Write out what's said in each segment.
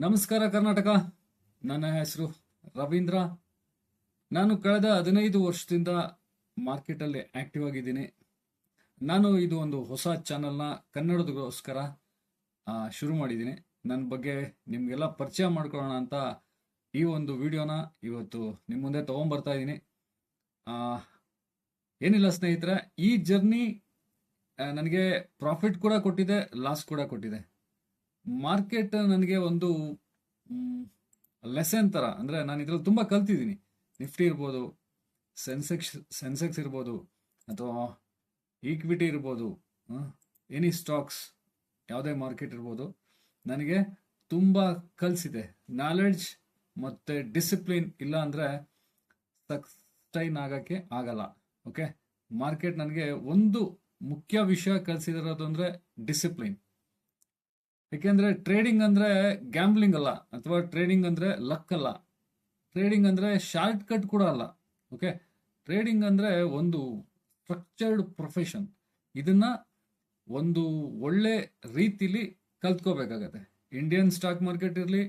ನಮಸ್ಕಾರ ಕರ್ನಾಟಕ. ನನ್ನ ಹೆಸರು ರವೀಂದ್ರ. ನಾನು ಕಳೆದ 15 ವರ್ಷದಿಂದ ಮಾರ್ಕೆಟಲ್ಲಿ ಆಕ್ಟಿವ್ ಆಗಿದ್ದೀನಿ. ನಾನು ಇದು ಒಂದು ಹೊಸ ಚಾನಲ್ನ ಕನ್ನಡದಗೋಸ್ಕರ ಶುರು ಮಾಡಿದ್ದೀನಿ. ನನ್ನ ಬಗ್ಗೆ ನಿಮಗೆಲ್ಲ ಪರಿಚಯ ಮಾಡ್ಕೊಳ್ಳೋಣ ಅಂತ ಈ ಒಂದು ವಿಡಿಯೋನ ಇವತ್ತು ನಿಮ್ಮ ಮುಂದೆ ತೊಗೊಂಬರ್ತಾ ಇದ್ದೀನಿ. ಏನಿಲ್ಲ ಸ್ನೇಹಿತರೆ, ಈ ಜರ್ನಿ ನನಗೆ ಪ್ರಾಫಿಟ್ ಕೂಡ ಕೊಟ್ಟಿದೆ, ಲಾಸ್ ಕೂಡ ಕೊಟ್ಟಿದೆ. ಮಾರ್ಕೆಟ್ ನನಗೆ ಒಂದು ಲೆಸನ್ ಥರ, ಅಂದರೆ ನಾನು ಇದರಲ್ಲಿ ತುಂಬ ಕಲ್ತಿದ್ದೀನಿ. ನಿಫ್ಟಿ ಇರ್ಬೋದು, ಸೆನ್ಸೆಕ್ಸ್ ಇರ್ಬೋದು, ಅಥವಾ ಈಕ್ವಿಟಿ ಇರ್ಬೋದು, ಎನಿ ಸ್ಟಾಕ್ಸ್, ಯಾವುದೇ ಮಾರ್ಕೆಟ್ ಇರ್ಬೋದು, ನನಗೆ ತುಂಬ ಕಲಿಸಿದೆ. ನಾಲೆಡ್ಜ್ ಮತ್ತು ಡಿಸಿಪ್ಲಿನ್ ಇಲ್ಲ ಅಂದರೆ ಸಸ್ಟೈನ್ ಆಗೋಕ್ಕೆ ಆಗಲ್ಲ. ಓಕೆ, ಮಾರ್ಕೆಟ್ ನನಗೆ ಒಂದು ಮುಖ್ಯ ವಿಷಯ ಕಲಿಸಿರೋದು ಅಂದರೆ ಡಿಸಿಪ್ಲಿನ್. ಯಾಕೆಂದರೆ ಟ್ರೇಡಿಂಗ್ ಅಂದರೆ ಗ್ಯಾಂಬ್ಲಿಂಗ್ ಅಲ್ಲ, ಅಥವಾ ಟ್ರೇಡಿಂಗ್ ಅಂದರೆ ಲಕ್ ಅಲ್ಲ, ಟ್ರೇಡಿಂಗ್ ಅಂದರೆ ಶಾರ್ಟ್ ಕಟ್ ಕೂಡ ಅಲ್ಲ. ಓಕೆ, ಟ್ರೇಡಿಂಗ್ ಅಂದರೆ ಒಂದು ಸ್ಟ್ರಕ್ಚರ್ಡ್ ಪ್ರೊಫೆಷನ್. ಇದನ್ನ ಒಂದು ಒಳ್ಳೆ ರೀತಿಲಿ ಕಲ್ತ್ಕೋಬೇಕಾಗತ್ತೆ. ಇಂಡಿಯನ್ ಸ್ಟಾಕ್ ಮಾರ್ಕೆಟ್ ಇರಲಿ,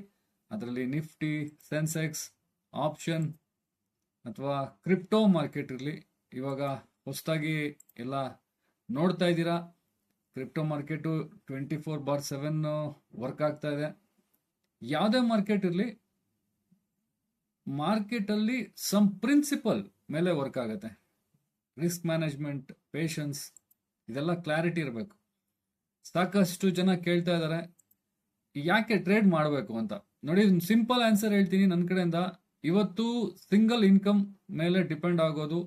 ಅದರಲ್ಲಿ ನಿಫ್ಟಿ, ಸೆನ್ಸೆಕ್ಸ್, ಆಪ್ಷನ್ ಅಥವಾ ಕ್ರಿಪ್ಟೋ ಮಾರ್ಕೆಟ್ ಇರಲಿ. ಇವಾಗ ಹೊಸದಾಗಿ ಎಲ್ಲ ನೋಡ್ತಾ ಇದ್ದೀರಾ, ಕ್ರಿಪ್ಟೋ ಮಾರ್ಕೆಟು 24/7 ವರ್ಕ್ ಆಗ್ತಾ ಇದೆ. ಯಾವುದೇ ಮಾರ್ಕೆಟ್ ಇರಲಿ, ಮಾರ್ಕೆಟಲ್ಲಿ ಸಮ್ ಪ್ರಿನ್ಸಿಪಲ್ ಮೇಲೆ ವರ್ಕ್ ಆಗುತ್ತೆ. ರಿಸ್ಕ್ ಮ್ಯಾನೇಜ್ಮೆಂಟ್, ಪೇಷನ್ಸ್, ಇದೆಲ್ಲ ಕ್ಲಾರಿಟಿ ಇರಬೇಕು. ಸಾಕಷ್ಟು ಜನ ಕೇಳ್ತಾ ಇದ್ದಾರೆ ಯಾಕೆ ಟ್ರೇಡ್ ಮಾಡಬೇಕು ಅಂತ. ನೋಡಿ, ಸಿಂಪಲ್ ಆನ್ಸರ್ ಹೇಳ್ತೀನಿ ನನ್ನ ಕಡೆಯಿಂದ. ಇವತ್ತು ಸಿಂಗಲ್ ಇನ್ಕಮ್ ಮೇಲೆ ಡಿಪೆಂಡ್ ಆಗೋದು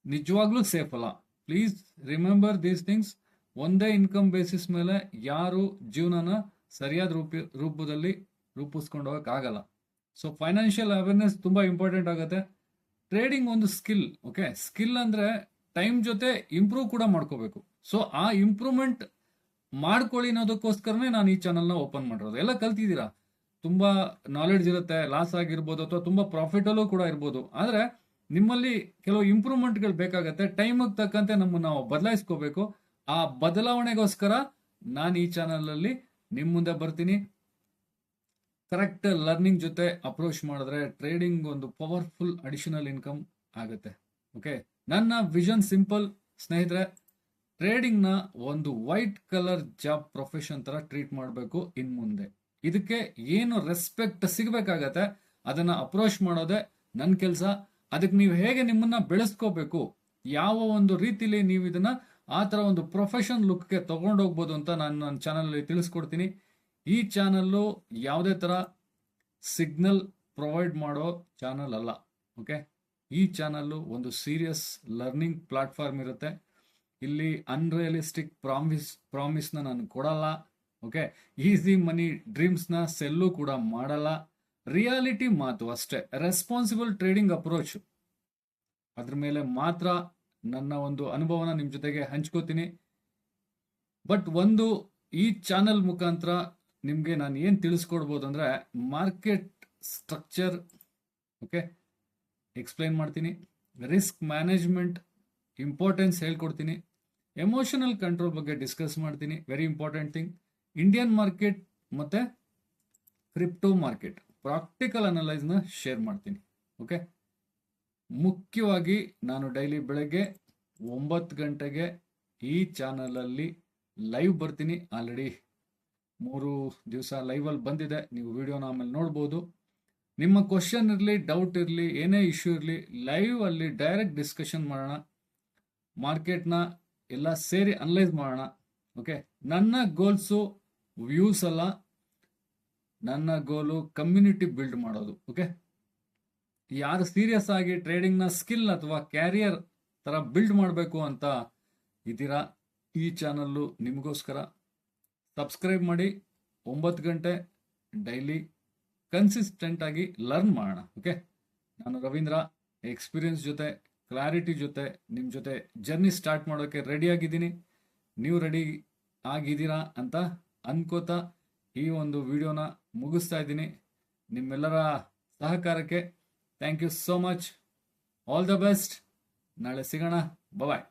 ನಿಜವಾಗ್ಲೂ ಸೇಫ್ ಅಲ್ಲ. Please remember these things. ಒಂದೇ ಇನ್ಕಮ್ ಬೇಸಿಸ್ ಮೇಲೆ ಯಾರು ಜೀವನನ ಸರಿಯಾದ ರೂಪದಲ್ಲಿ ರೂಪಿಸ್ಕೊಂಡು ಹೋಗೋಕ್ಕಾಗಲ್ಲ. ಸೊ ಫೈನಾನ್ಷಿಯಲ್ ಅವೇರ್ನೆಸ್ ತುಂಬ ಇಂಪಾರ್ಟೆಂಟ್ ಆಗುತ್ತೆ. ಟ್ರೇಡಿಂಗ್ ಒಂದು ಸ್ಕಿಲ್. ಓಕೆ, ಸ್ಕಿಲ್ ಅಂದರೆ ಟೈಮ್ ಜೊತೆ ಇಂಪ್ರೂವ್ ಕೂಡ ಮಾಡ್ಕೋಬೇಕು. ಸೊ ಆ ಇಂಪ್ರೂವ್ಮೆಂಟ್ ಮಾಡ್ಕೊಳ್ಳಿ ಅನ್ನೋದಕ್ಕೋಸ್ಕರನೇ ನಾನು ಈ ಚಾನಲ್ನ ಓಪನ್ ಮಾಡಿರೋದು. ಎಲ್ಲ ಕಲ್ತಿದ್ದೀರಾ, ತುಂಬ ನಾಲೆಡ್ಜ್ ಇರುತ್ತೆ, ಲಾಸ್ ಆಗಿರ್ಬೋದು ಅಥವಾ ತುಂಬ ಪ್ರಾಫಿಟಲ್ಲೂ ಕೂಡ ಇರ್ಬೋದು. ಆದರೆ ನಿಮ್ಮಲ್ಲಿ ಕೆಲವು ಇಂಪ್ರೂವ್ಮೆಂಟ್ಗಳು ಬೇಕಾಗತ್ತೆ. ಟೈಮಿಗೆ ತಕ್ಕಂತೆ ನಮ್ಮನ್ನು ನಾವು ಬದಲಾಯಿಸ್ಕೋಬೇಕು. ಆ ಬದಲಾವಣೆಗೋಸ್ಕರ ನಾನು ಈ ಚಾನಲಲ್ಲಿ ನಿಮ್ಮ ಮುಂದೆ ಬರ್ತೀನಿ. ಕರೆಕ್ಟ್ ಲರ್ನಿಂಗ್ ಜೊತೆ ಅಪ್ರೋಚ್ ಮಾಡಿದ್ರೆ ಟ್ರೇಡಿಂಗ್ ಒಂದು ಪವರ್ಫುಲ್ ಅಡಿಷನಲ್ ಇನ್ಕಮ್ ಆಗುತ್ತೆ. ಓಕೆ, ನನ್ನ ವಿಷನ್ ಸಿಂಪಲ್ ಸ್ನೇಹಿತರೆ. ಟ್ರೇಡಿಂಗ್ನ ಒಂದು ವೈಟ್ ಕಲರ್ ಜಾಬ್ ಪ್ರೊಫೆಷನ್ ಥರ ಟ್ರೀಟ್ ಮಾಡಬೇಕು ಇನ್ನು ಮುಂದೆ. ಇದಕ್ಕೆ ಏನು ರೆಸ್ಪೆಕ್ಟ್ ಸಿಗಬೇಕಾಗತ್ತೆ ಅದನ್ನು ಅಪ್ರೋಚ್ ಮಾಡೋದೇ ನನ್ನ ಕೆಲಸ. ಅದಕ್ಕೆ ನೀವು ಹೇಗೆ ನಿಮ್ಮನ್ನ ಬೆಳೆಸ್ಕೋಬೇಕು, ಯಾವ ಒಂದು ರೀತಿಲಿ ನೀವು ಇದನ್ನ ಆ ಥರ ಒಂದು ಪ್ರೊಫೆಷನ್ ಲುಕ್ಗೆ ತಗೊಂಡೋಗ್ಬೋದು ಅಂತ ನಾನು ನನ್ನ ಚಾನಲಲ್ಲಿ ತಿಳಿಸ್ಕೊಡ್ತೀನಿ. ಈ ಚಾನಲ್ಲು ಯಾವುದೇ ಥರ ಸಿಗ್ನಲ್ ಪ್ರೊವೈಡ್ ಮಾಡೋ ಚಾನಲ್ ಅಲ್ಲ. ಓಕೆ, ಈ ಚಾನಲ್ಲು ಒಂದು ಸೀರಿಯಸ್ ಲರ್ನಿಂಗ್ ಪ್ಲಾಟ್ಫಾರ್ಮ್ ಇರುತ್ತೆ. ಇಲ್ಲಿ ಅನ್ರಿಯಲಿಸ್ಟಿಕ್ ಪ್ರಾಮಿಸ್ನ ನಾನು ಕೊಡಲ್ಲ. ಓಕೆ, ಈಸಿ ಮನಿ ಡ್ರೀಮ್ಸ್ನ ಸೆಲ್ಲು ಕೂಡ ಮಾಡಲ್ಲ. ರಿಯಾಲಿಟಿ ಮಾತು ಅಷ್ಟೇ. ರೆಸ್ಪಾನ್ಸಿಬಲ್ ಟ್ರೇಡಿಂಗ್ ಅಪ್ರೋಚ್, ಅದ್ರ ಮೇಲೆ ಮಾತ್ರ ನನ್ನ ಒಂದು ಅನುಭವನ ನಿಮ್ಮ ಜೊತೆಗೆ ಹಂಚ್ಕೋತೀನಿ. ಬಟ್ ಒಂದು ಈ ಚಾನಲ್ ಮುಖಾಂತರ ನಿಮಗೆ ನಾನು ಏನು ತಿಳಿಸ್ಕೊಡ್ಬೋದು ಅಂದರೆ ಮಾರ್ಕೆಟ್ ಸ್ಟ್ರಕ್ಚರ್, ಓಕೆ, ಎಕ್ಸ್ಪ್ಲೈನ್ ಮಾಡ್ತೀನಿ. ರಿಸ್ಕ್ ಮ್ಯಾನೇಜ್ಮೆಂಟ್ ಇಂಪಾರ್ಟೆನ್ಸ್ ಹೇಳ್ಕೊಡ್ತೀನಿ. ಎಮೋಷನಲ್ ಕಂಟ್ರೋಲ್ ಬಗ್ಗೆ ಡಿಸ್ಕಸ್ ಮಾಡ್ತೀನಿ, very important thing. Indian market ಮತ್ತು ಕ್ರಿಪ್ಟೋ ಮಾರ್ಕೆಟ್ ಪ್ರಾಕ್ಟಿಕಲ್ ಅನಲೈಸ್ನ ಶೇರ್ ಮಾಡ್ತೀನಿ. ಓಕೆ, ಮುಖ್ಯವಾಗಿ ನಾನು ಡೈಲಿ ಬೆಳಗ್ಗೆ 9 ಗಂಟೆಗೆ ಈ ಚಾನಲಲ್ಲಿ ಲೈವ್ ಬರ್ತೀನಿ. ಆಲ್ರೆಡಿ 3 ದಿವಸ ಲೈವಲ್ಲಿ ಬಂದಿದೆ, ನೀವು ವಿಡಿಯೋನ ಆಮೇಲೆ ನೋಡ್ಬೋದು. ನಿಮ್ಮ ಕ್ವಶನ್ ಇರಲಿ, ಡೌಟ್ ಇರಲಿ, ಏನೇ ಇಶ್ಯೂ ಇರಲಿ, ಲೈವ್ ಅಲ್ಲಿ ಡೈರೆಕ್ಟ್ ಡಿಸ್ಕಷನ್ ಮಾಡೋಣ. ಮಾರ್ಕೆಟ್ನ ಎಲ್ಲ ಸೇರಿ ಅನಲೈಸ್ ಮಾಡೋಣ. ಓಕೆ, ನನ್ನ ಗೋಲ್ಸು ವ್ಯೂಸ್ ಅಲ್ಲ, ನನ್ನ ಗೋಲು ಕಮ್ಯುನಿಟಿ ಬಿಲ್ಡ್ ಮಾಡೋದು. ಓಕೆ, ಯಾರು ಸೀರಿಯಸ್ ಆಗಿ ಟ್ರೇಡಿಂಗ್ನ ಸ್ಕಿಲ್ ಅಥವಾ ಕ್ಯಾರಿಯರ್ ಥರ ಬಿಲ್ಡ್ ಮಾಡಬೇಕು ಅಂತ ಇದ್ದೀರಾ, ಈ ಚಾನಲ್ಲು ನಿಮಗೋಸ್ಕರ. ಸಬ್ಸ್ಕ್ರೈಬ್ ಮಾಡಿ. 9 ಗಂಟೆ ಡೈಲಿ ಕನ್ಸಿಸ್ಟೆಂಟ್ ಆಗಿ ಲರ್ನ್ ಮಾಡೋಣ. ಓಕೆ, ನಾನು ರವೀಂದ್ರ, ಎಕ್ಸ್ಪೀರಿಯನ್ಸ್ ಜೊತೆ ಕ್ಲಾರಿಟಿ ಜೊತೆ ನಿಮ್ಮ ಜೊತೆ ಜರ್ನಿ ಸ್ಟಾರ್ಟ್ ಮಾಡೋಕ್ಕೆ ರೆಡಿ ಆಗಿದ್ದೀನಿ. ನೀವು ರೆಡಿ ಆಗಿದ್ದೀರಾ ಅಂತ ಅನ್ಕೋತಾ ಈ ಒಂದು ವಿಡಿಯೋನ ಮುಗಿಸ್ತಾ ಇದ್ದೀನಿ. ನಿಮ್ಮೆಲ್ಲರ ಸಹಕಾರಕ್ಕೆ thank you so much. All the best. ನಾಳೆ ಸಿಗೋಣ. ಬಾಯ್.